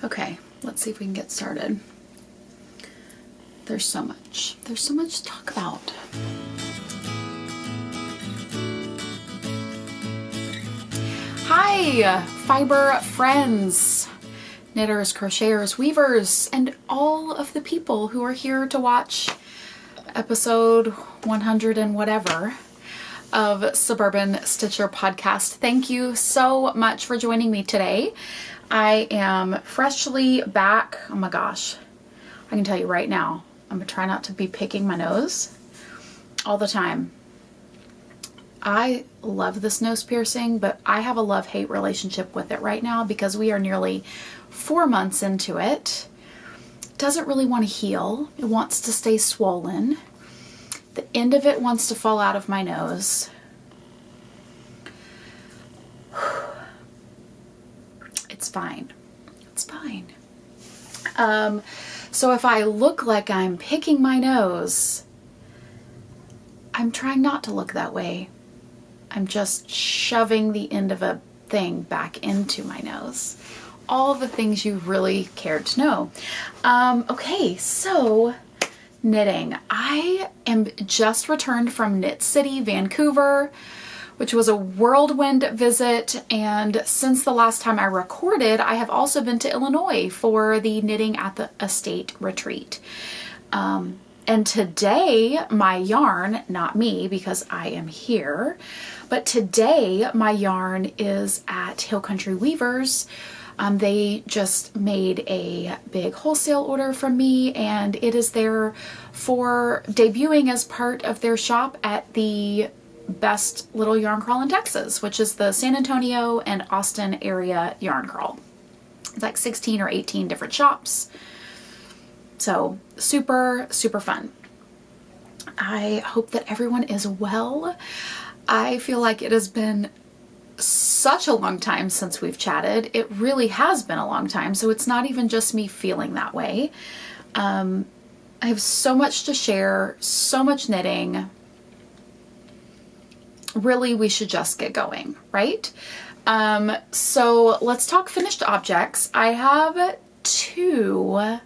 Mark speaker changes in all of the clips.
Speaker 1: Okay, let's see if we can get started. There's so much to talk about. Hi, fiber friends, knitters, crocheters, weavers, and all of the people who are here to watch episode 100 and whatever of Suburban Stitcher podcast. Thank you so much for joining me today. I am freshly back. Oh my gosh, I can tell you right now, I'm gonna try not to be picking my nose all the time. I love this nose piercing, but I have a love-hate relationship with it right now because we are nearly 4 months into it. It doesn't really want to heal. It wants to stay swollen. The end of it wants to fall out of my nose. It's fine. It's fine. So if I look like I'm picking my nose, I'm trying not to look that way. I'm just shoving the end of a thing back into my nose. All the things you really cared to know. Okay, so knitting. I am just returned from Knit City, Vancouver, which was a whirlwind visit, and since the last time I recorded, I have also been to Illinois for the Knitting at the Estate retreat. And today my yarn, not me because I am here, but today my yarn is at Hill Country Weavers. They just made a big wholesale order from me, and it is there for debuting as part of their shop at the best little yarn crawl in Texas, which is the San Antonio and Austin area yarn crawl. It's like 16 or 18 different shops. So super, super fun. I hope that everyone is well. I feel like it has been such a long time since we've chatted. It really has been a long time, so it's not even just me feeling that way. I have so much to share, so much knitting. Really, we should just get going, right? So let's talk finished objects. I have 2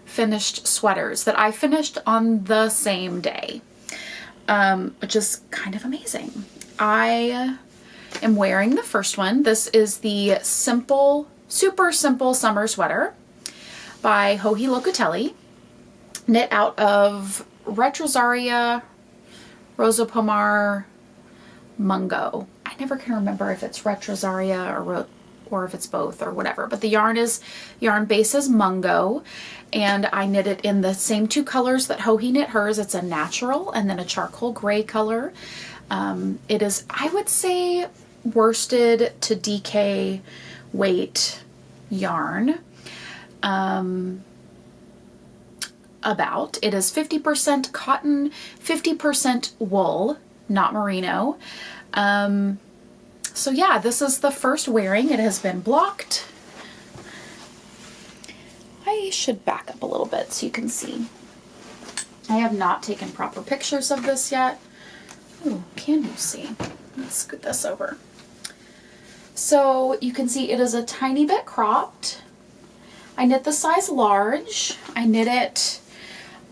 Speaker 1: finished sweaters that I finished on the same day, which is kind of amazing. I am wearing the first one. This is the super simple summer sweater by Joji Locatelli, knit out of Retrosaria, Rosa Pomar, Mungo. I never can remember if it's Retrosaria or if it's both or whatever, but the yarn base is Mungo, and I knit it in the same 2 colors that Joji knit hers. It's a natural and then a charcoal gray color. It is, I would say, worsted to DK weight yarn. It is 50% cotton, 50% wool, not merino. So yeah, this is the first wearing. It has been blocked. I should back up a little bit so you can see. I have not taken proper pictures of this yet. Oh, can you see? Let's scoot this over. So you can see it is a tiny bit cropped. I knit the size large. I knit it,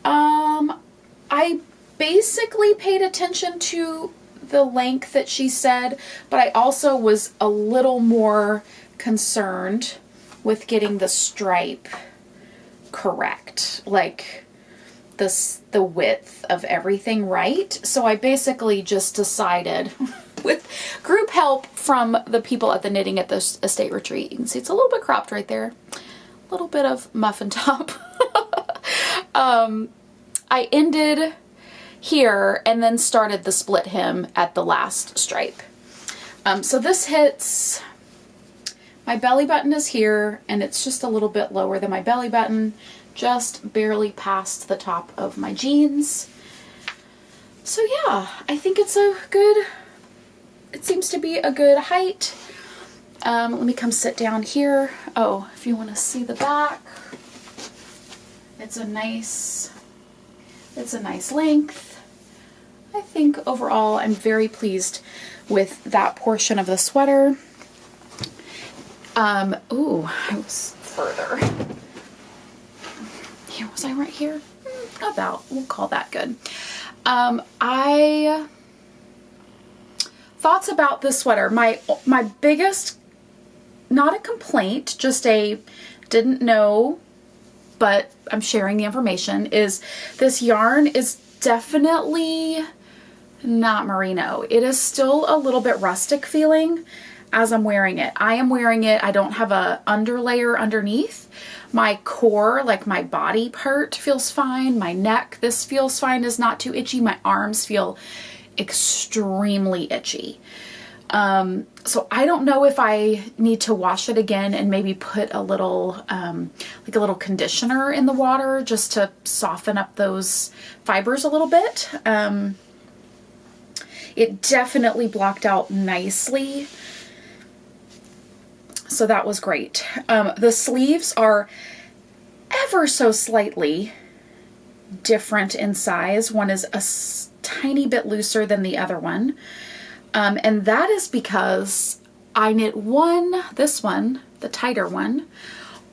Speaker 1: I basically paid attention to the length that she said, but I also was a little more concerned with getting the stripe correct, like the width of everything right. So I basically just decided with group help from the people at the Knitting at the Estate retreat. You can see it's a little bit cropped right there. A little bit of muffin top. I ended here and then started the split hem at the last stripe. So this hits, my belly button is here, and it's just a little bit lower than my belly button, just barely past the top of my jeans. So yeah, I think it's a good, it seems to be a good height. Let me come sit down here. Oh, if you want to see the back, it's a nice length. I think overall I'm very pleased with that portion of the sweater. Ooh, I was further. Here, was I right here? About, we'll call that good. Thoughts about this sweater. My biggest, not a complaint, just a didn't know, but I'm sharing the information, is this yarn is definitely not merino. It is still a little bit rustic feeling as I'm wearing it. I am wearing it. I don't have a underlayer underneath. My core, like my body part, feels fine. My neck, this feels fine, is not too itchy. My arms feel extremely itchy. So I don't know if I need to wash it again and maybe put a little, like a little conditioner in the water just to soften up those fibers a little bit. It definitely blocked out nicely. So that was great. The sleeves are ever so slightly different in size. One is a tiny bit looser than the other one. And that is because I knit this one, the tighter one,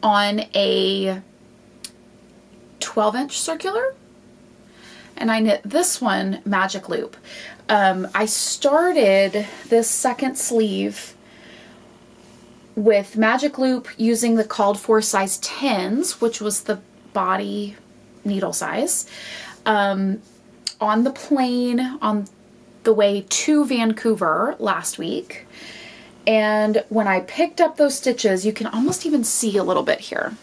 Speaker 1: on a 12-inch circular. And I knit this one magic loop. I started this second sleeve with magic loop using the called for size 10s, which was the body needle size, on the plane on the way to Vancouver last week. And when I picked up those stitches, you can almost even see a little bit here.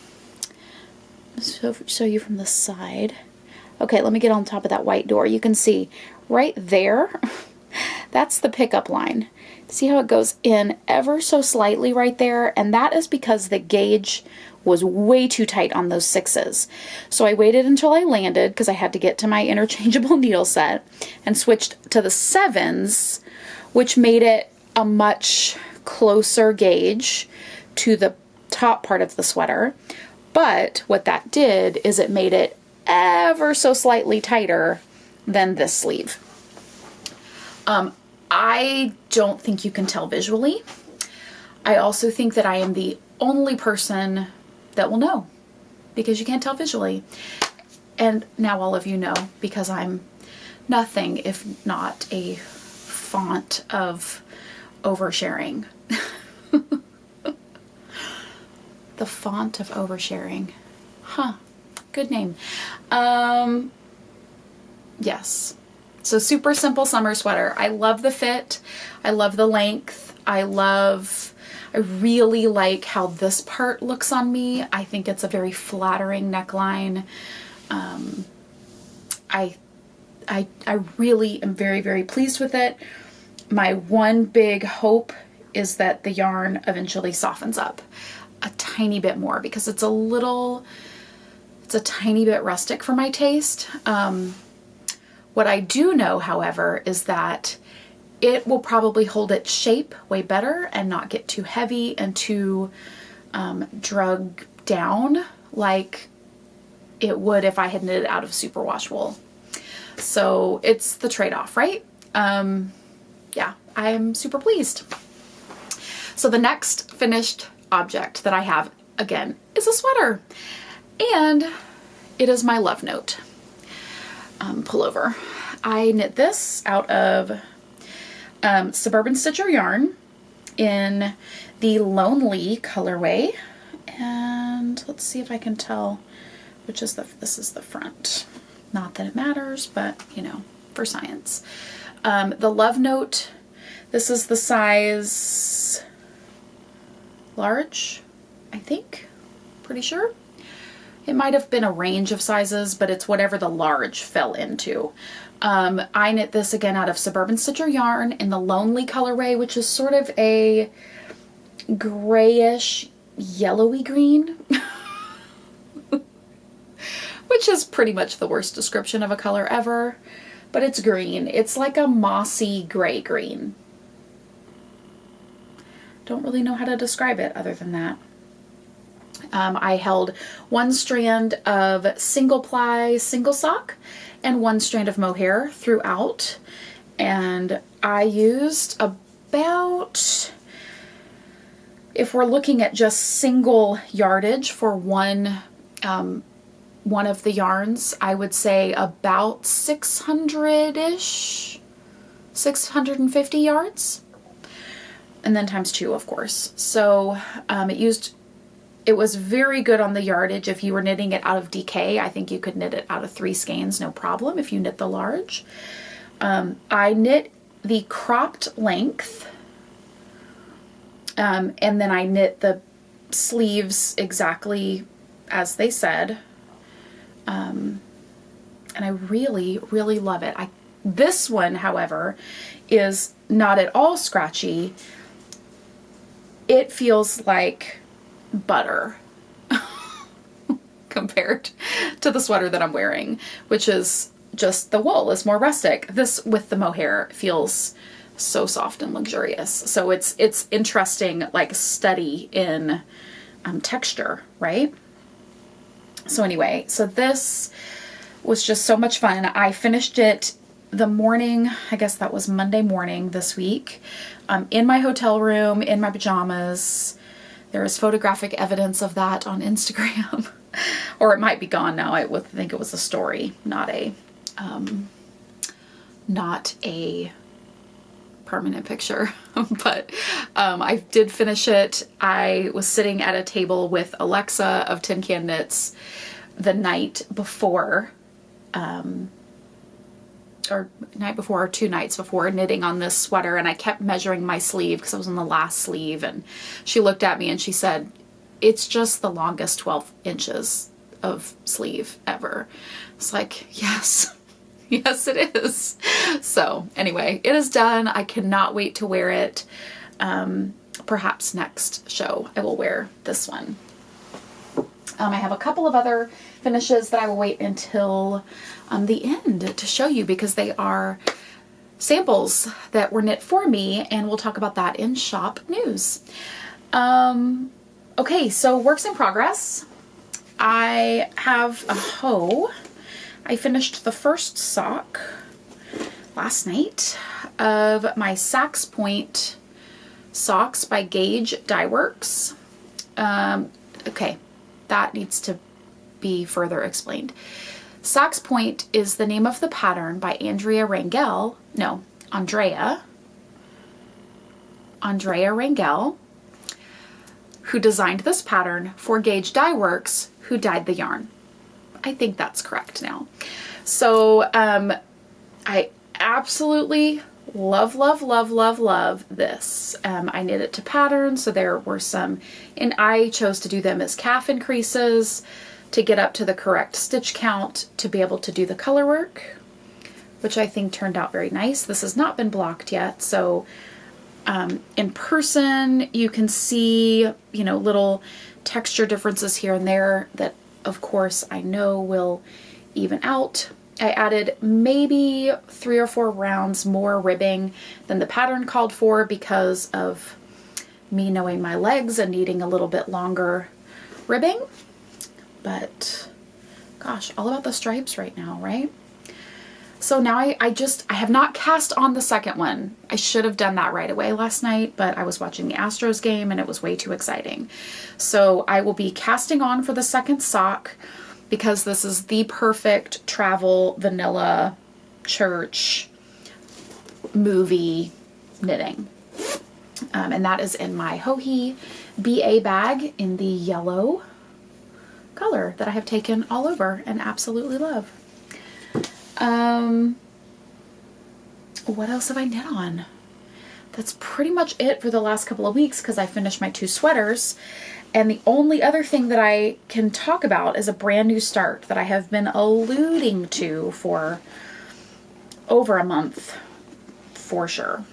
Speaker 1: Show you from the side. Okay, let me get on top of that white door. You can see right there, that's the pickup line. See how it goes in ever so slightly right there? And that is because the gauge was way too tight on those 6s. So I waited until I landed because I had to get to my interchangeable needle set and switched to the 7s, which made it a much closer gauge to the top part of the sweater. But what that did is it made it ever so slightly tighter than this sleeve. I don't think you can tell visually. I also think that I am the only person that will know because you can't tell visually. And now all of you know because I'm nothing if not a font of oversharing. The font of oversharing. Huh. Good name. Yes. So super simple summer sweater. I love the fit. I love the length. I really like how this part looks on me. I think it's a very flattering neckline. I really am very, very pleased with it. My one big hope is that the yarn eventually softens up a tiny bit more because it's a tiny bit rustic for my taste. What I do know, however, is that it will probably hold its shape way better and not get too heavy and too drug down like it would if I had knitted out of superwash wool. So it's the trade-off, right? Yeah, I'm super pleased. So the next finished object that I have, again, is a sweater. And it is my Love Note pullover. I knit this out of Suburban Stitcher yarn in the Lonely colorway. And let's see if I can tell which is this is the front. Not that it matters, but you know, for science. The Love Note, this is the size large, I think, pretty sure. It might have been a range of sizes, but it's whatever the large fell into. I knit this again out of Suburban Stitcher yarn in the Lonely colorway, which is sort of a grayish, yellowy green, which is pretty much the worst description of a color ever, but it's green. It's like a mossy gray green. Don't really know how to describe it other than that. I held one strand of single ply single sock and one strand of mohair throughout, and I used about, if we're looking at just single yardage for one of the yarns, I would say about 600-ish, 650 yards, and then times 2, of course. So it was very good on the yardage. If you were knitting it out of DK, I think you could knit it out of 3 skeins, no problem, if you knit the large. I knit the cropped length, and then I knit the sleeves exactly as they said. And I really, really love it. This one, however, is not at all scratchy. It feels like butter compared to the sweater that I'm wearing, which is just the wool is more rustic. This with the mohair feels so soft and luxurious. So it's interesting, like study in texture, right? So anyway, so this was just so much fun. I finished it the morning, I guess that was Monday morning this week, in my hotel room, in my pajamas. There is photographic evidence of that on Instagram. Or it might be gone now. I would think it was a story, not a permanent picture. But I did finish it. I was sitting at a table with Alexa of Tin Can Knits the night before, or 2 nights before, knitting on this sweater, and I kept measuring my sleeve because I was on the last sleeve, and she looked at me and she said, "It's just the longest 12 inches of sleeve ever." It's like, yes. Yes, it is. So anyway, it is done. I cannot wait to wear it. Perhaps next show I will wear this one. I have a couple of other finishes that I will wait until the end to show you, because they are samples that were knit for me, and we'll talk about that in shop news. Okay, so works in progress. I have a hoe. I finished the first sock last night of my Sax Point socks by Gauge Dye Works. Okay, that needs to be further explained. Sax Point is the name of the pattern by Andrea Rangel, who designed this pattern for Gauge Dye Works, who dyed the yarn. I think that's correct now. So I absolutely love this. I knit it to pattern, so there were some, and I chose to do them as calf increases to get up to the correct stitch count to be able to do the color work, which I think turned out very nice. This has not been blocked yet, so in person you can see, you know, little texture differences here and there that of course I know will even out. I added maybe 3 or 4 rounds more ribbing than the pattern called for because of me knowing my legs and needing a little bit longer ribbing. But gosh, all about the stripes right now, right? So now I have not cast on the second one. I should have done that right away last night, but I was watching the Astros game and it was way too exciting. So I will be casting on for the second sock because this is the perfect travel, vanilla, church, movie knitting. And that is in my Hohi BA bag in the yellow color that I have taken all over and absolutely love. What else have I knit on? That's pretty much it for the last couple of weeks because I finished my 2 sweaters. And the only other thing that I can talk about is a brand new start that I have been alluding to for over a month, for sure.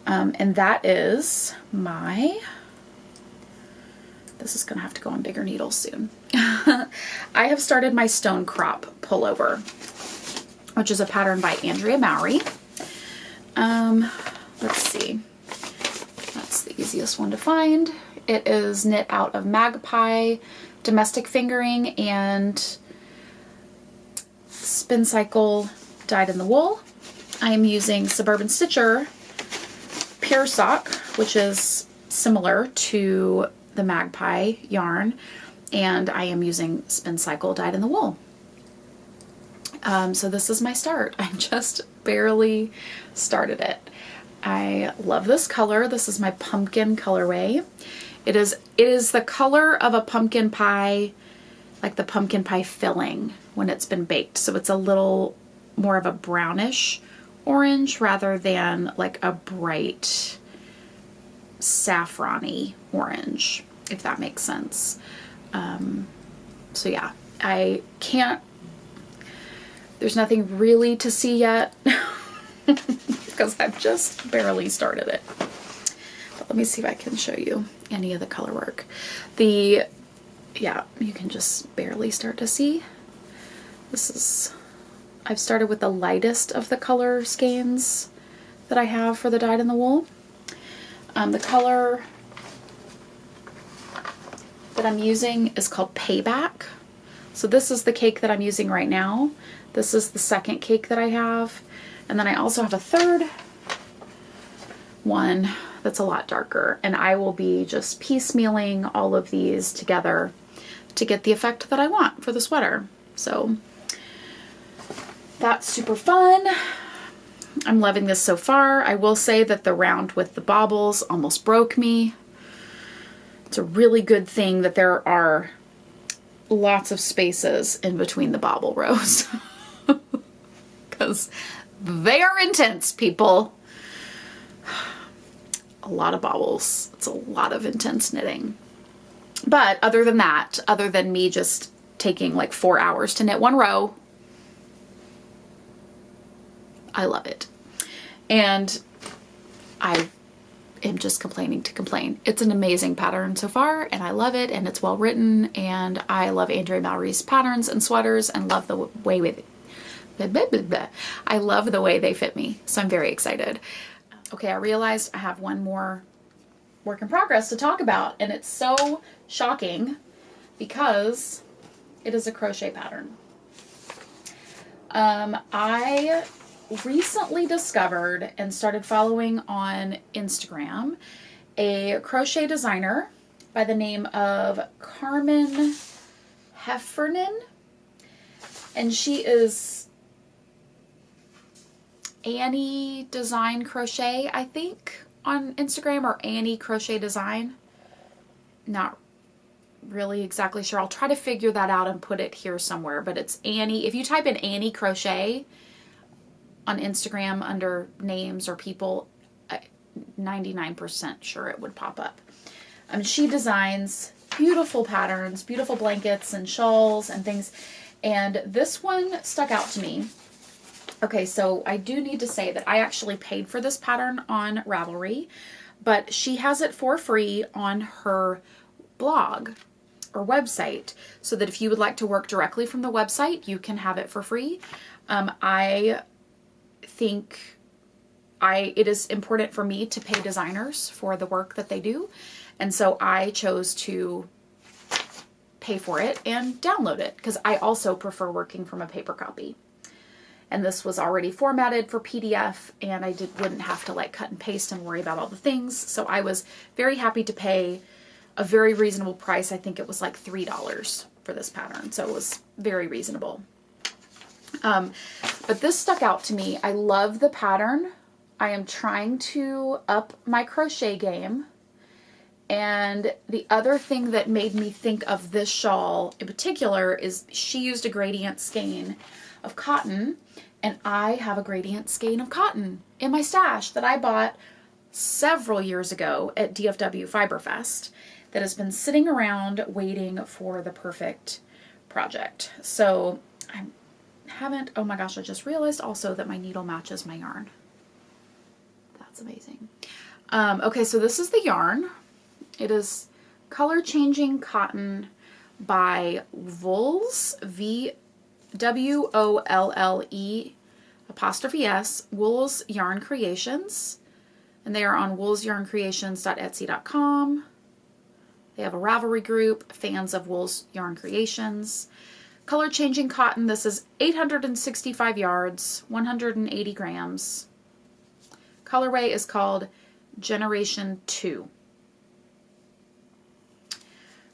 Speaker 1: And that is my, this is going to have to go on bigger needles soon. I have started my Stonecrop Pullover, which is a pattern by Andrea Mowry. Let's see. That's the easiest one to find. It is knit out of Magpie, domestic fingering, and spin cycle dyed in the wool. I am using Suburban Stitcher Pure Sock, which is similar to the Magpie yarn, and I am using Spin Cycle dyed in the wool. So this is my start. I just barely started it. I love this color. This is my pumpkin colorway. It is the color of a pumpkin pie, like the pumpkin pie filling when it's been baked. So it's a little more of a brownish orange rather than like a bright saffron-y orange, if that makes sense. So yeah, I can't, there's nothing really to see yet because I've just barely started it. But let me see if I can show you any of the color work. Yeah, you can just barely start to see. I've started with the lightest of the color skeins that I have for the dyed in the wool. The color that I'm using is called Payback. So this is the cake that I'm using right now. This is the second cake that I have. And then I also have a third one that's a lot darker. And I will be just piecemealing all of these together to get the effect that I want for the sweater. So that's super fun. I'm loving this so far. I will say that the round with the baubles almost broke me. It's a really good thing that there are lots of spaces in between the bauble rows because they are intense, people. A lot of baubles. It's a lot of intense knitting. But other than that, other than me just taking like 4 hours to knit one row, I love it. And I am just complaining to complain. It's an amazing pattern so far, and I love it, and it's well written, and I love Andrea Mallory's patterns and sweaters and love the way I love the way they fit me. So I'm very excited. Okay, I realized I have one more work in progress to talk about, and it's so shocking because it is a crochet pattern. I recently discovered and started following on Instagram a crochet designer by the name of Carmen Heffernan, and she is Annie Design Crochet, I think, on Instagram, or Annie Crochet Design. Not really exactly sure. I'll try to figure that out and put it here somewhere, but it's Annie. If you type in Annie Crochet on Instagram under names or people, 99% sure it would pop up. She designs beautiful patterns, beautiful blankets and shawls and things, and this one stuck out to me. Okay, so I do need to say that I actually paid for this pattern on Ravelry, but she has it for free on her blog or website, so that if you would like to work directly from the website, you can have it for free. I think it is important for me to pay designers for the work that they do, and so I chose to pay for it and download it because I also prefer working from a paper copy. And this was already formatted for PDF, and I wouldn't have to like cut and paste and worry about all the things. So I was very happy to pay a very reasonable price. I think it was like $3 for this pattern. So it was very reasonable. But this stuck out to me. I love the pattern. I am trying to up my crochet game. And the other thing that made me think of this shawl in particular is she used a gradient skein of cotton, and I have a gradient skein of cotton in my stash that I bought several years ago at DFW Fiberfest that has been sitting around waiting for the perfect project. So oh my gosh, I just realized also that my needle matches my yarn. That's amazing. Okay, so this is the yarn. It is Color Changing Cotton by Wools, WOLLE''S, Wools Yarn Creations, and they are on woolsyarncreations.etsy.com. They have a Ravelry group, fans of Wools Yarn Creations. Color Changing Cotton, this is 865 yards, 180 grams. Colorway is called Generation 2.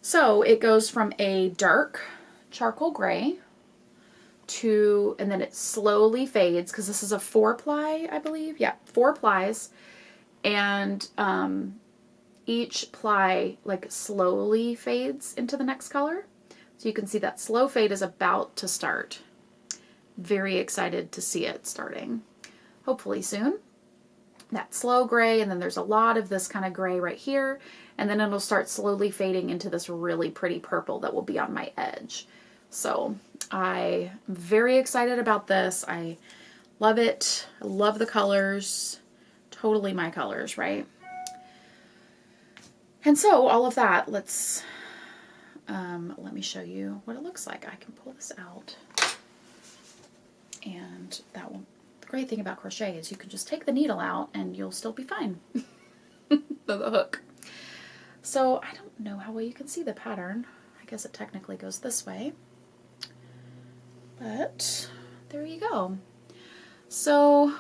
Speaker 1: So it goes from a dark charcoal gray to, and then it slowly fades because this is a 4-ply, I believe. Yeah, 4 plies. And each ply like slowly fades into the next color. So you can see that slow fade is about to start. Very excited to see it starting. Hopefully soon. That slow gray, and then there's a lot of this kind of gray right here, and then it'll start slowly fading into this really pretty purple that will be on my edge. So I'm very excited about this. I love it. I love the colors. Totally my colors, right? And so all of that, let's let me show you what it looks like. I can pull this out, and that will. Great thing about crochet is you can just take the needle out and you'll still be fine. The hook. So I don't know how well you can see the pattern. I guess it technically goes this way. But there you go. So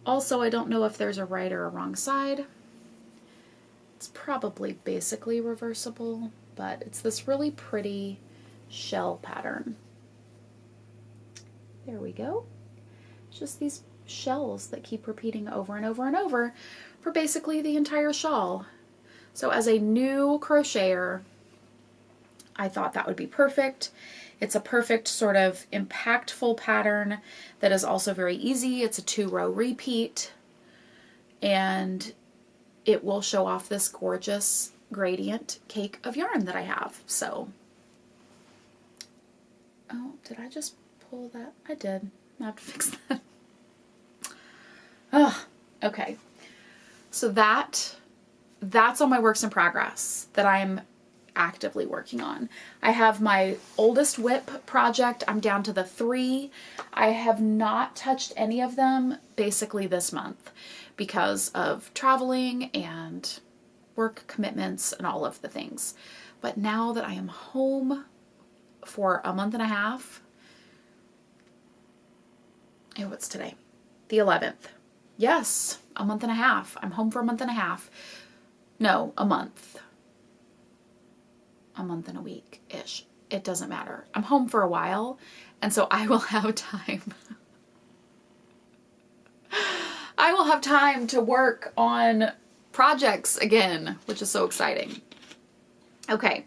Speaker 1: also I don't know if there's a right or a wrong side. It's probably basically reversible, but it's this really pretty shell pattern. There we go. It's just these shells that keep repeating over and over and over for basically the entire shawl. So as a new crocheter, I thought that would be perfect. It's a perfect sort of impactful pattern that is also very easy. It's a 2-row repeat, and it will show off this gorgeous gradient cake of yarn that I have. So, oh, did I just pull that? I did. I have to fix that. Oh, okay. So that's all my works in progress that I'm actively working on. I have my oldest whip project. I'm down to the 3. I have not touched any of them basically this month because of traveling and work commitments and all of the things. But now that I am home for a month and a half, oh, what's today? The 11th. Yes, a month and a half. I'm home for a month and a half. No, a month. A month and a week-ish. It doesn't matter. I'm home for a while, and so I will have time. I will have time to work on projects again, which is so exciting. Okay.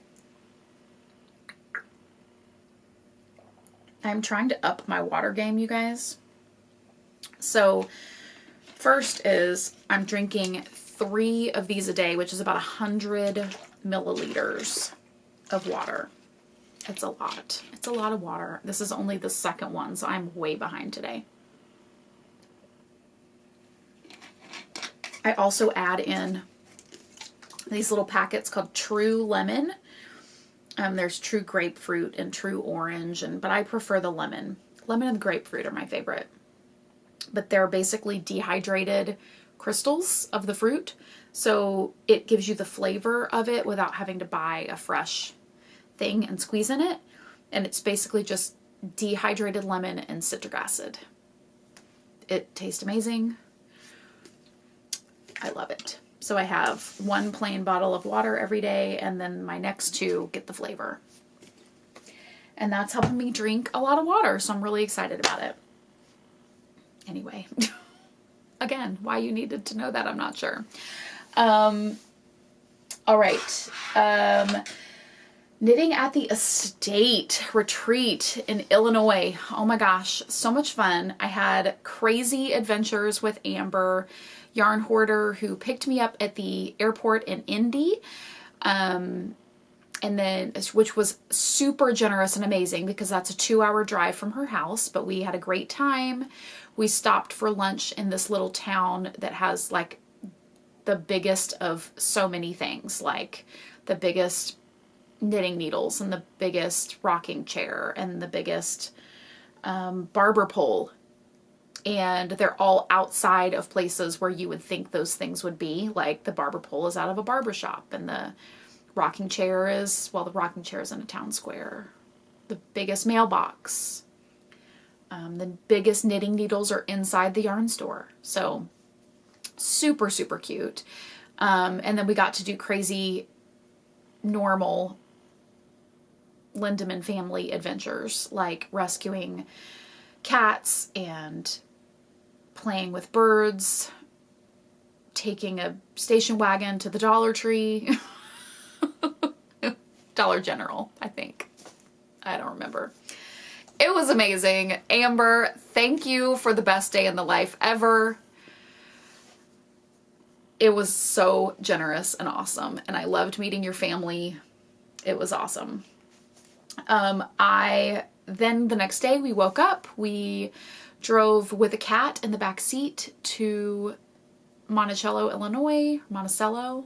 Speaker 1: I'm trying to up my water game, you guys. So first is I'm drinking 3 of these a day, which is about 100 milliliters of water. It's a lot. It's a lot of water. This is only the second one, so I'm way behind today. I also add in these little packets called True Lemon. There's True Grapefruit and True Orange, but I prefer the lemon. Lemon and grapefruit are my favorite. But they're basically dehydrated crystals of the fruit, so it gives you the flavor of it without having to buy a fresh thing and squeeze in it. And it's basically just dehydrated lemon and citric acid. It tastes amazing. I love it. So I have 1 plain bottle of water every day, and then my next 2 get the flavor. And that's helping me drink a lot of water, so I'm really excited about it. Anyway, again, why you needed to know that, I'm not sure. All right. Knitting at the Estate retreat in Illinois. Oh my gosh, so much fun. I had crazy adventures with Amber, yarn hoarder, who picked me up at the airport in Indy. And then, which was super generous and amazing because that's a 2-hour drive from her house, but we had a great time. We stopped for lunch in this little town that has like the biggest of so many things, like the biggest knitting needles and the biggest rocking chair and the biggest barber pole. And they're all outside of places where you would think those things would be. Like the barber pole is out of a barber shop, and the rocking chair is, well, the rocking chair is in a town square. The biggest mailbox. The biggest knitting needles are inside the yarn store. So super, super cute. And then we got to do crazy normal Lindemann family adventures, like rescuing cats and playing with birds, taking a station wagon to the Dollar Tree. Dollar General, I think. I don't remember. It was amazing. Amber, thank you for the best day in the life ever. It was so generous and awesome, and I loved meeting your family. It was awesome. Then the next day we woke up, we drove with a cat in the back seat to Monticello, Illinois, Monticello,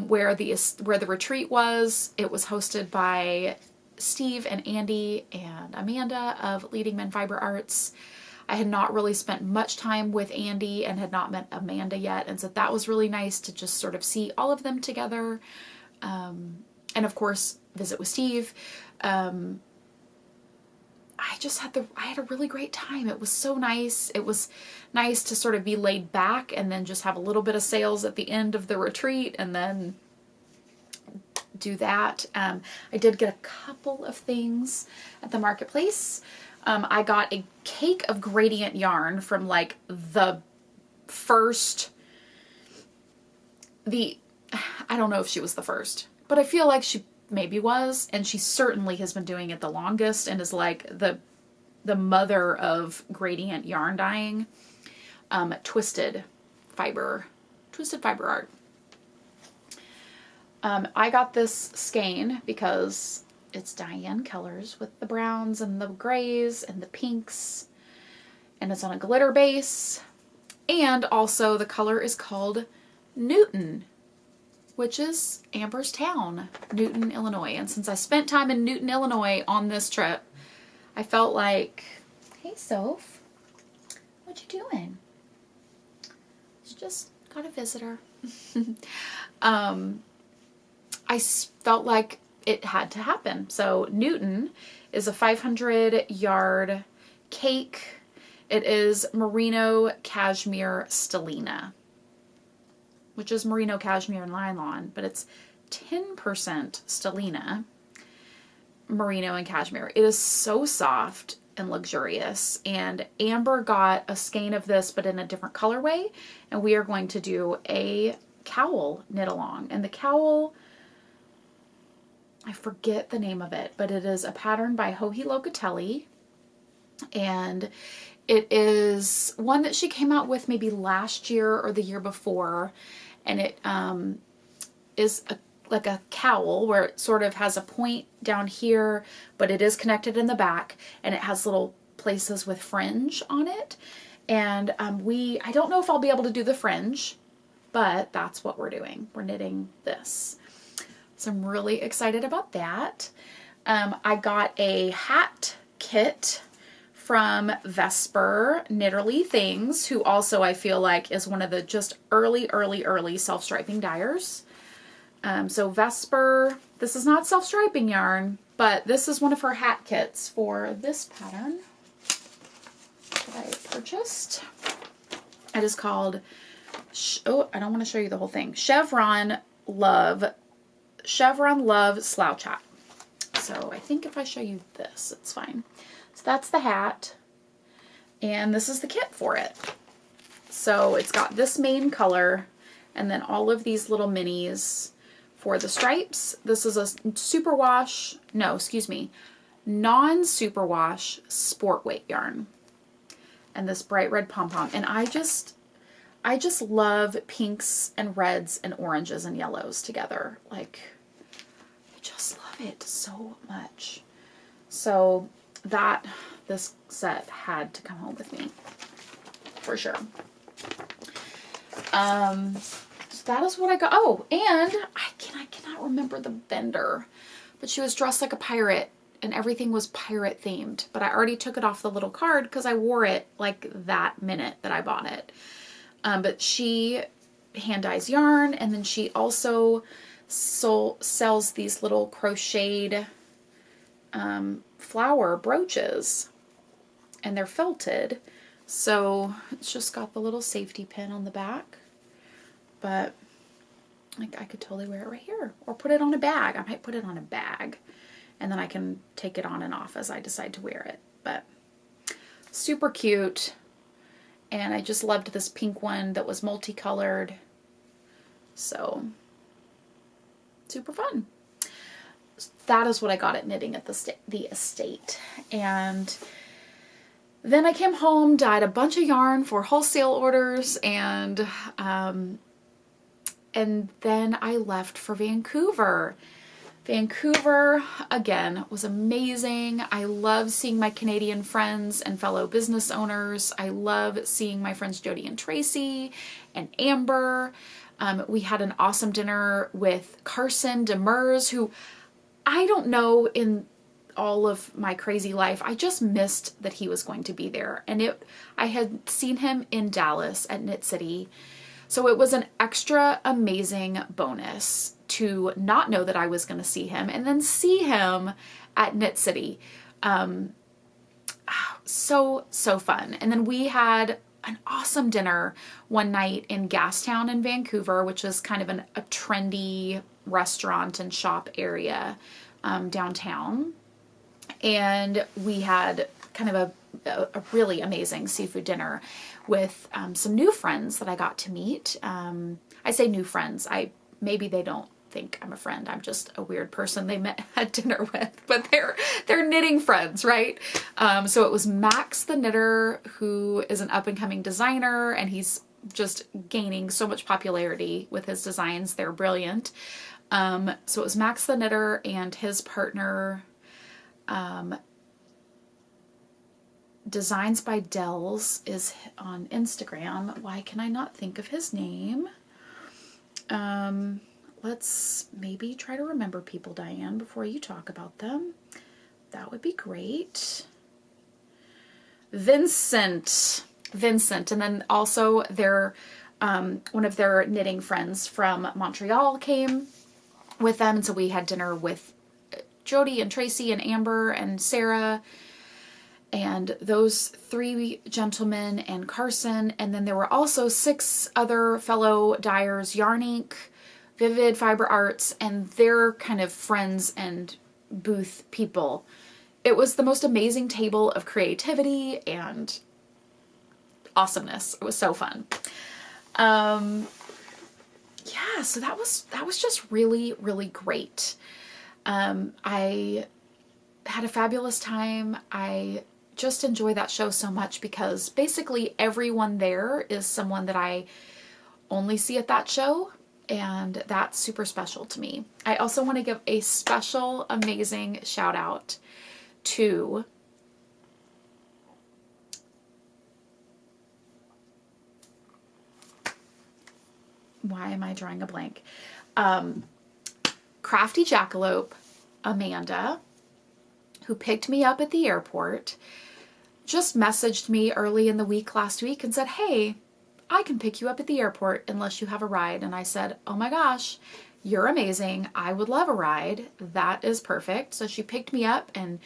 Speaker 1: where the retreat was. It was hosted by Steve and Andy and Amanda of Leading Men Fiber Arts. I had not really spent much time with Andy and had not met Amanda yet, and so that was really nice to just sort of see all of them together. And of course, visit with Steve. I had a really great time. It was so nice. It was nice to sort of be laid back and then just have a little bit of sales at the end of the retreat and then do that. I did get a couple of things at the marketplace. I got a cake of gradient yarn from like I don't know if she was the first, but I feel like she maybe was, and she certainly has been doing it the longest and is like the mother of gradient yarn dyeing. Twisted fiber art. I got this skein because it's Diane colors with the browns and the grays and the pinks, and it's on a glitter base, and also the color is called Newton, which is Amber's town, Newton, Illinois. And since I spent time in Newton, Illinois on this trip, I felt like, hey Soph, what you doing? You just got a visitor. I felt like it had to happen. So Newton is a 500 yard cake. It is merino cashmere stellina, which is merino cashmere and nylon, but it's 10% stellina, merino and cashmere. It is so soft and luxurious, and Amber got a skein of this but in a different colorway, and we are going to do a cowl knit along. And the cowl, I forget the name of it, but it is a pattern by Joji Locatelli, and it is one that she came out with maybe last year or the year before, and it is like a cowl where it sort of has a point down here, but it is connected in the back, and it has little places with fringe on it. And I don't know if I'll be able to do the fringe, but that's what we're doing. We're knitting this. So I'm really excited about that. I got a hat kit from Vesper Knitterly Things, who also I feel like is one of the just early self-striping dyers. So Vesper, this is not self-striping yarn, but this is one of her hat kits for this pattern that I purchased. It is called, I don't want to show you the whole thing, Chevron Love Slouch Hat. So I think if I show you this, it's fine. So that's the hat, and this is the kit for it. So it's got this main color, and then all of these little minis for the stripes. This is a non-superwash sport weight yarn, and this bright red pom-pom. And I just love pinks and reds and oranges and yellows together. Like, I just love it so much. So this set had to come home with me for sure. So that is what I got. Oh, and I cannot remember the vendor, but she was dressed like a pirate and everything was pirate themed, but I already took it off the little card because I wore it like that minute that I bought it. But she hand dyes yarn, and then she also sells these little crocheted flower brooches, and they're felted, so it's just got the little safety pin on the back. But Like I could totally wear it right here or put it on a bag. I might put it on a bag and then I can take it on and off as I decide to wear it. But super cute. And I just loved this pink one that was multicolored. So super fun. That is what I got at knitting at the estate. And then I came home, dyed a bunch of yarn for wholesale orders, and then I left for Vancouver. Vancouver, again, was amazing. I love seeing my Canadian friends and fellow business owners. I love seeing my friends Jody and Tracy and Amber. We had an awesome dinner with Carson Demers, who I don't know in all of my crazy life, I just missed that he was going to be there. And I had seen him in Dallas at Knit City. So it was an extra amazing bonus to not know that I was going to see him and then see him at Knit City. So fun. And then we had an awesome dinner one night in Gastown in Vancouver, which is kind of a trendy restaurant and shop area downtown. And we had kind of a really amazing seafood dinner with some new friends that I got to meet. I say new friends. Maybe they don't think I'm a friend. I'm just a weird person they had dinner with, but they're knitting friends, right? So it was Max the Knitter, who is an up-and-coming designer, and he's just gaining so much popularity with his designs. They're brilliant. So it was Max the Knitter and his partner, Designs by Dells is on Instagram. Why can I not think of his name? Let's maybe try to remember people, Diane, before you talk about them. That would be great. Vincent. And then also their one of their knitting friends from Montreal came with them. And so we had dinner with Jody and Tracy and Amber and Sarah and those three gentlemen and Carson. And then there were also 6 other fellow dyers, Yarn Inc., Vivid Fiber Arts, and their kind of friends and booth people. It was the most amazing table of creativity and awesomeness. It was so fun. Yeah, so that was just really, really great. I had a fabulous time. I just enjoy that show so much because basically everyone there is someone that I only see at that show, and that's super special to me. I also want to give a special, amazing shout out to why am I drawing a blank? Crafty Jackalope Amanda, who picked me up at the airport, just messaged me early in the week last week and said, hey, I can pick you up at the airport unless you have a ride. And I said, oh my gosh, you're amazing. I would love a ride. That is perfect. So she picked me up and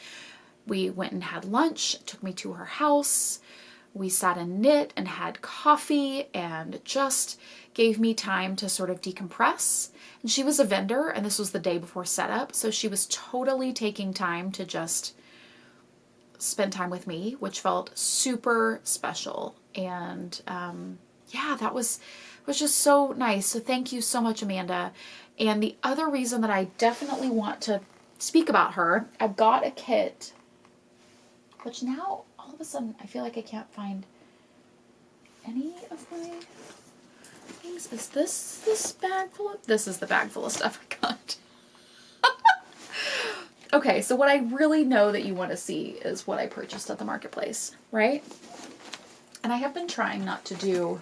Speaker 1: we went and had lunch, took me to her house. We sat and knit and had coffee and just gave me time to sort of decompress. And she was a vendor, and this was the day before setup, so she was totally taking time to just spend time with me, which felt super special. And yeah, that was just so nice. So thank you so much, Amanda. And the other reason that I definitely want to speak about her, I've got a kit, which now all of a sudden I feel like I can't find any of my things. Is this bag full of? This is the bag full of stuff I got. Okay, so what I really know that you want to see is what I purchased at the marketplace, right? And I have been trying not to do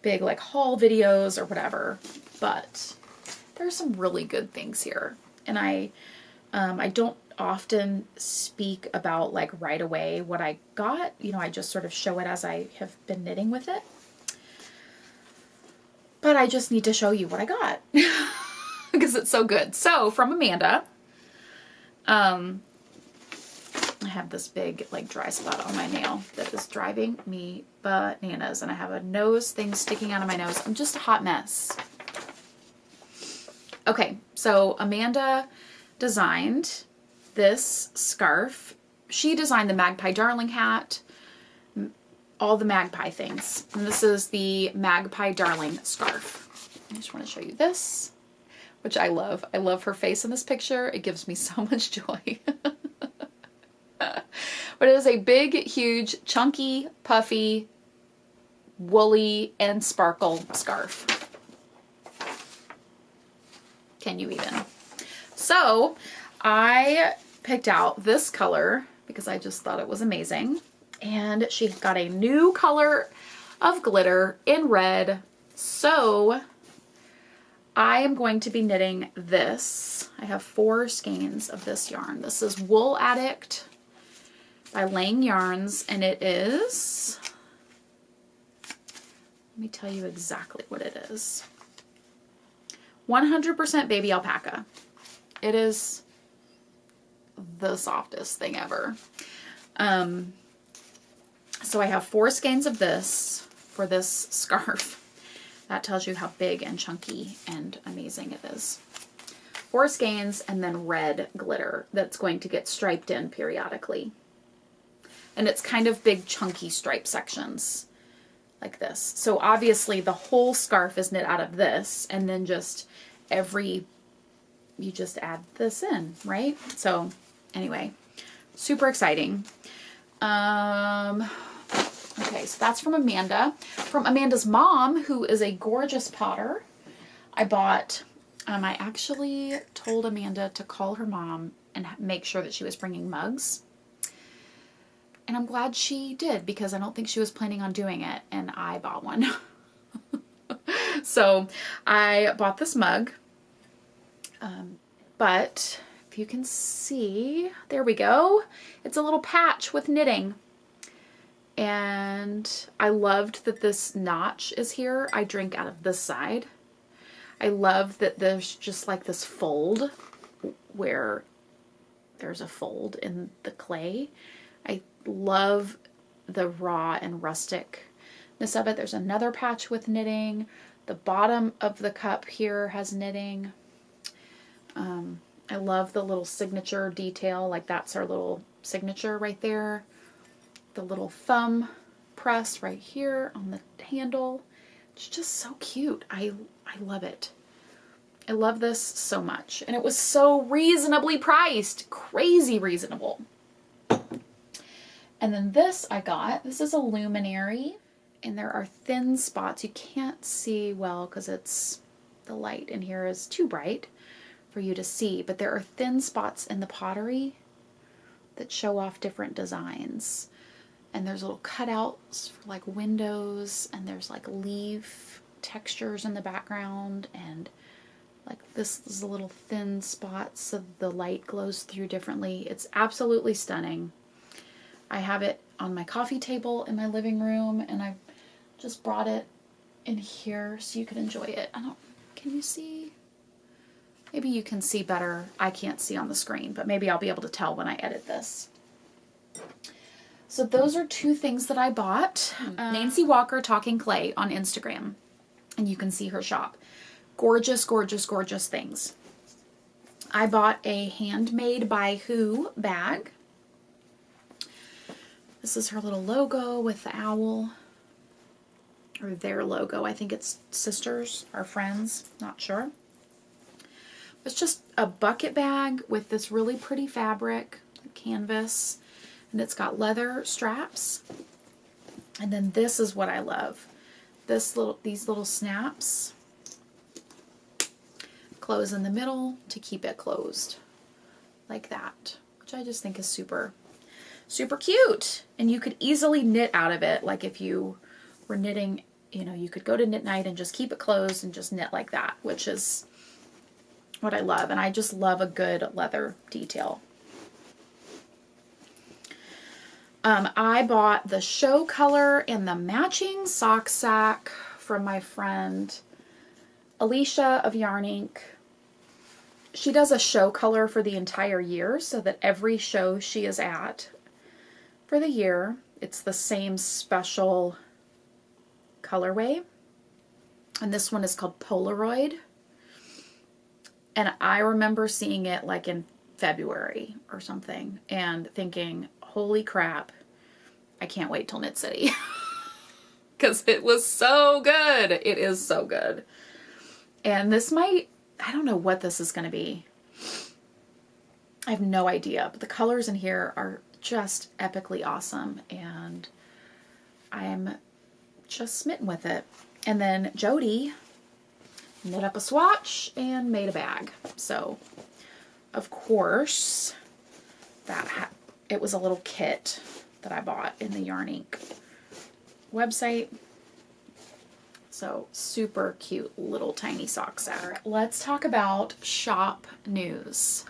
Speaker 1: big like haul videos or whatever, but there's some really good things here. And I don't often speak about like right away what I got. You know, I just sort of show it as I have been knitting with it. But I just need to show you what I got because it's so good. So from Amanda, I have this big like dry spot on my nail that is driving me bananas, and I have a nose thing sticking out of my nose. I'm just a hot mess. Okay, so Amanda designed this scarf. She designed the Magpie Darling hat, all the Magpie things. And this is the Magpie Darling scarf. I just want to show you this, which I love. I love her face in this picture. It gives me so much joy. But it is a big, huge, chunky, puffy, woolly, and sparkle scarf. Can you even? So I picked out this color because I just thought it was amazing. And she got a new color of glitter in red. So I am going to be knitting this. I have 4 skeins of this yarn. This is Wool Addict by Lang Yarns, and it is, let me tell you exactly what it is. 100% baby alpaca. It is the softest thing ever. So I have 4 skeins of this for this scarf. That tells you how big and chunky and amazing it is. 4 skeins and then red glitter that's going to get striped in periodically. And it's kind of big chunky stripe sections like this. So obviously the whole scarf is knit out of this, and then just you just add this in, right? So anyway, super exciting. Okay, so that's from Amanda. From Amanda's mom, who is a gorgeous potter, I bought, I actually told Amanda to call her mom and make sure that she was bringing mugs. And I'm glad she did, because I don't think she was planning on doing it, and I bought one. So I bought this mug, but if you can see, there we go. It's a little patch with knitting. And I loved that this notch is here. I drink out of this side. I love that there's just like this fold where there's a fold in the clay. I love the raw and rusticness of it. There's another patch with knitting. The bottom of the cup here has knitting. I love the little signature detail. Like that's our little signature right there. The little thumb press right here on the handle. It's just so cute. I love it. I love this so much. And it was so reasonably priced. Crazy reasonable. And then this I got. This is a luminary. And there are thin spots. You can't see well because it's the light in here is too bright for you to see. But there are thin spots in the pottery that show off different designs. And there's little cutouts for like windows, and there's like leaf textures in the background, and like this is a little thin spots so the light glows through differently. It's absolutely stunning. I have it on my coffee table in my living room, and I just brought it in here so you can enjoy it. Can you see? Maybe you can see better. I can't see on the screen, but maybe I'll be able to tell when I edit this. So those are 2 things that I bought. Nancy Walker Talking Clay on Instagram, and you can see her shop. Gorgeous, gorgeous, gorgeous things. I bought a handmade by Who bag. This is her little logo with the owl, or their logo. I think it's sisters or friends, not sure. It's just a bucket bag with this really pretty fabric, canvas. And it's got leather straps. And then this is what I love. These little snaps close in the middle to keep it closed like that, which I just think is super, super cute. And you could easily knit out of it. Like if you were knitting, you could go to knit night and just keep it closed and just knit like that, which is what I love. And I just love a good leather detail. I bought the show color and the matching sock sack from my friend Alicia of Yarn Ink. She does a show color for the entire year, so that every show she is at for the year, it's the same special colorway. And this one is called Polaroid. And I remember seeing it like in February or something and thinking, holy crap, I can't wait till Knit City. Because it was so good. It is so good. And this might, I don't know what this is going to be. I have no idea. But the colors in here are just epically awesome. And I'm just smitten with it. And then Jody knit up a swatch and made a bag. So, of course, it was a little kit that I bought in the Yarn Ink website. So super cute little tiny sock sack. Let's talk about shop news.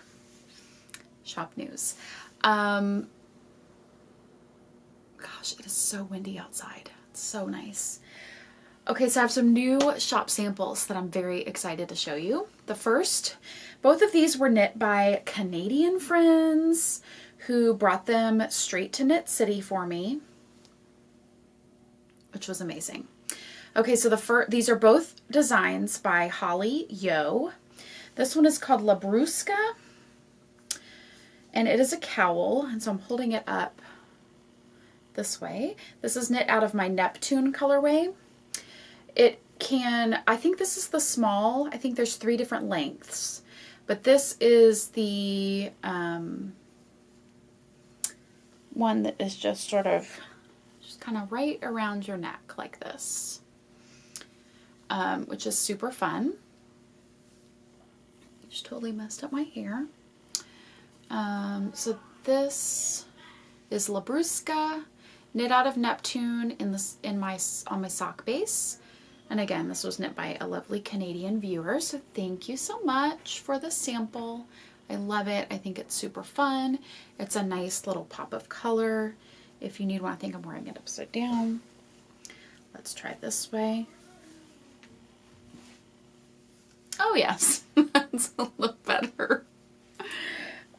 Speaker 1: Shop news. Gosh, it is so windy outside. It's so nice. Okay, so I have some new shop samples that I'm very excited to show you. The first, both of these were knit by Canadian friends who brought them straight to Knit City for me, which was amazing. Okay, so these are both designs by Holly Yo. This one is called La Brusca, and it is a cowl, and so I'm holding it up this way. This is knit out of my Neptune colorway. It can, I think this is the small, I think there's 3 different lengths, but this is the one that is just sort of, just kind of right around your neck like this, which is super fun. Just totally messed up my hair. So this is La Brusca, knit out of Neptune on my sock base. And again, this was knit by a lovely Canadian viewer, so thank you so much for the sample. I love it. I think it's super fun. It's a nice little pop of color. If you need one, I think I'm wearing it upside down. Let's try it this way. Oh yes, that's a little better.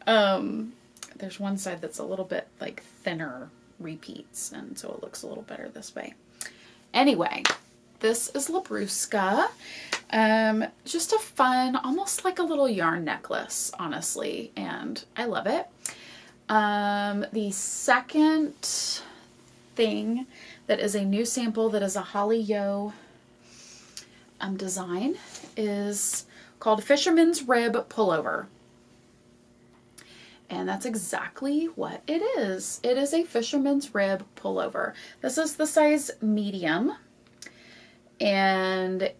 Speaker 1: There's one side that's a little bit like thinner repeats, and so it looks a little better this way. Anyway, this is La Brusca. Just a fun, almost like a little yarn necklace, honestly, and I love it. The second thing that is a new sample that is a Holly Yo design is called Fisherman's Rib Pullover. And that's exactly what it is. It is a Fisherman's Rib Pullover. This is the size medium. And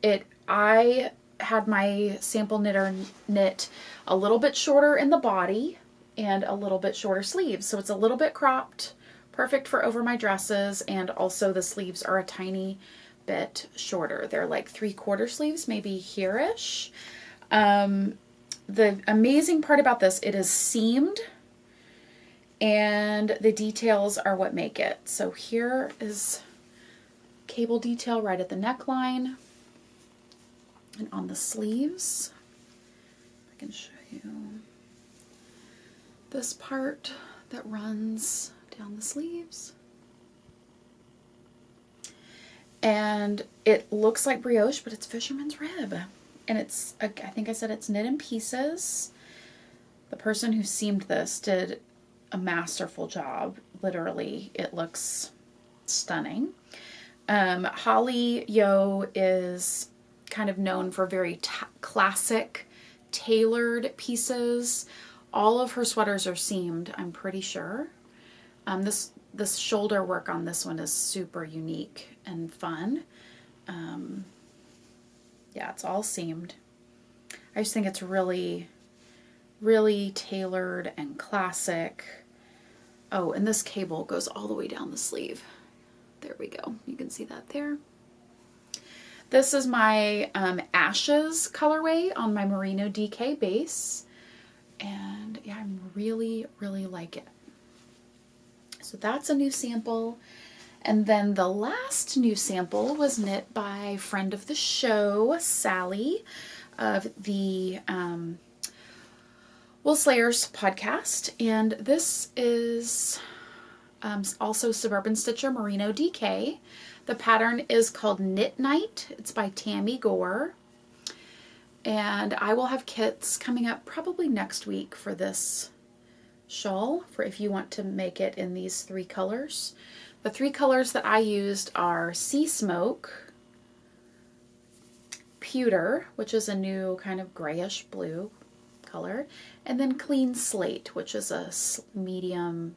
Speaker 1: I had my sample knitter knit a little bit shorter in the body and a little bit shorter sleeves. So it's a little bit cropped, perfect for over my dresses, and also the sleeves are a tiny bit shorter. They're like 3/4 sleeves, maybe here-ish. The amazing part about this, it is seamed, and the details are what make it. So here is cable detail right at the neckline and on the sleeves. I can show you this part that runs down the sleeves. And it looks like brioche, but it's Fisherman's Rib. And it's, I think I said it's knit in pieces. The person who seamed this did a masterful job. Literally, it looks stunning. Holly Yo is kind of known for very classic tailored pieces. All of her sweaters are seamed, I'm pretty sure. This shoulder work on this one is super unique and fun. Yeah, it's all seamed. I just think it's really, really tailored and classic. Oh, and this cable goes all the way down the sleeve. There we go. You can see that there. This is my Ashes colorway on my Merino DK base. And yeah, I really, really like it. So that's a new sample. And then the last new sample was knit by friend of the show, Sally, of the Wool Slayers podcast. And this is also Suburban Stitcher Merino DK. The pattern is called Knit Night. It's by Tammy Gore. And I will have kits coming up probably next week for this shawl, for if you want to make it in these 3 colors. The 3 colors that I used are Sea Smoke, Pewter, which is a new kind of grayish blue color, and then Clean Slate, which is a medium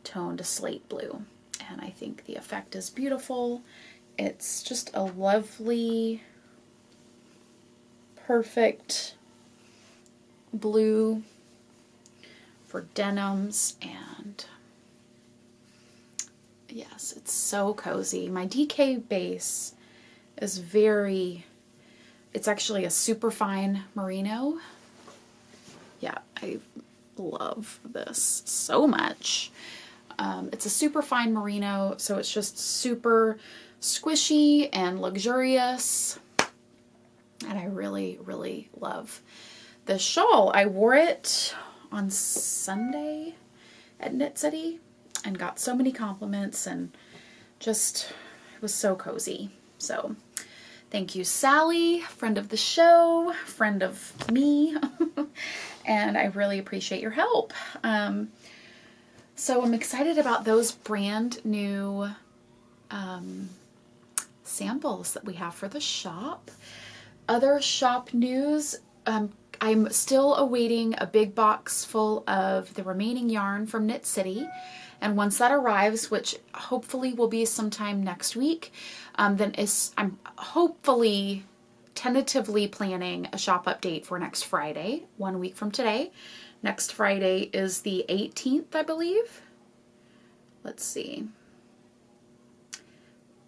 Speaker 1: toned slate blue. And I think the effect is beautiful. It's just a lovely, perfect blue for denims, and yes, it's so cozy. My DK base is it's actually a super fine merino. Yeah, I love this so much. It's a super fine merino, so it's just super squishy and luxurious. And I really, really love this shawl. I wore it on Sunday at Knit City and got so many compliments, and just, it was so cozy. So thank you, Sally, friend of the show, friend of me, and I really appreciate your help. So I'm excited about those brand new samples that we have for the shop. Other shop news, I'm still awaiting a big box full of the remaining yarn from Knit City. And once that arrives, which hopefully will be sometime next week, then I'm hopefully tentatively planning a shop update for next Friday, 1 week from today. Next Friday is the 18th, I believe. Let's see.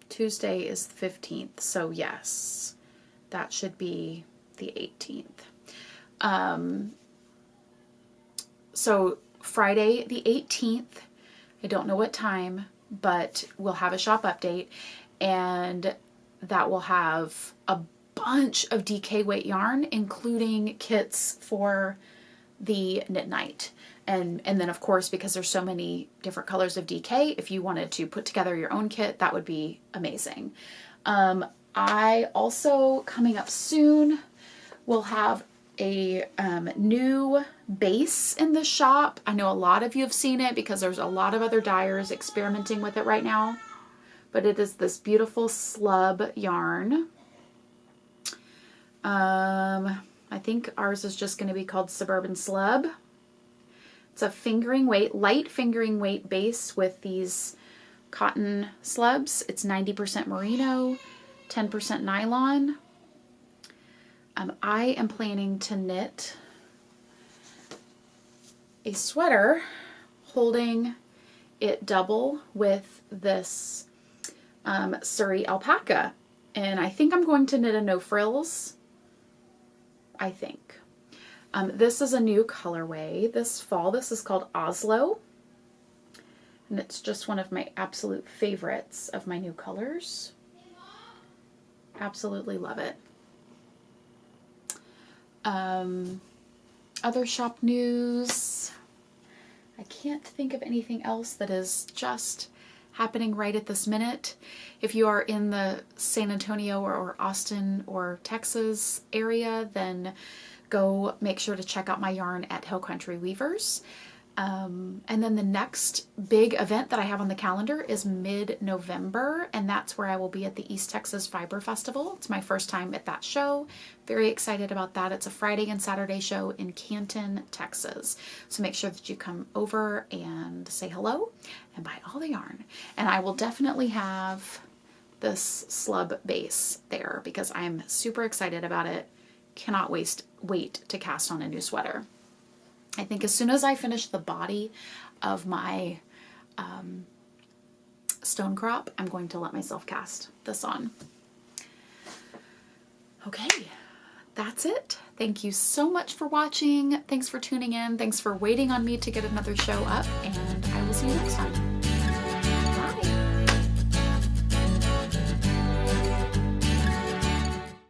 Speaker 1: Tuesday is the 15th, so yes, that should be the 18th. So Friday the 18th, I don't know what time, but we'll have a shop update, and that will have a bunch of DK weight yarn, including kits for the Knit Night. And then of course, because there's so many different colors of DK, if you wanted to put together your own kit, that would be amazing. I also, coming up soon, will have a new base in the shop. I know a lot of you have seen it because there's a lot of other dyers experimenting with it right now, but it is this beautiful slub yarn. I think ours is just going to be called Suburban Slub. It's a fingering weight, light fingering weight base with these cotton slubs. It's 90% merino, 10% nylon. I am planning to knit a sweater holding it double with this Surrey alpaca. And I think I'm going to knit a no frills. I think. This is a new colorway this fall. This is called Oslo. And it's just one of my absolute favorites of my new colors. Absolutely love it. Other shop news. I can't think of anything else that is just happening right at this minute. If you are in the San Antonio or Austin or Texas area, then go make sure to check out my yarn at Hill Country Weavers. And then the next big event that I have on the calendar is mid-November, and that's where I will be at the East Texas Fiber Festival. It's my first time at that show. Very excited about that. It's a Friday and Saturday show in Canton, Texas. So make sure that you come over and say hello and buy all the yarn. And I will definitely have this slub base there because I'm super excited about it. Cannot wait to cast on a new sweater. I think as soon as I finish the body of my Stonecrop, I'm going to let myself cast this on. Okay, that's it. Thank you so much for watching. Thanks for tuning in. Thanks for waiting on me to get another show up, and I will see you next time.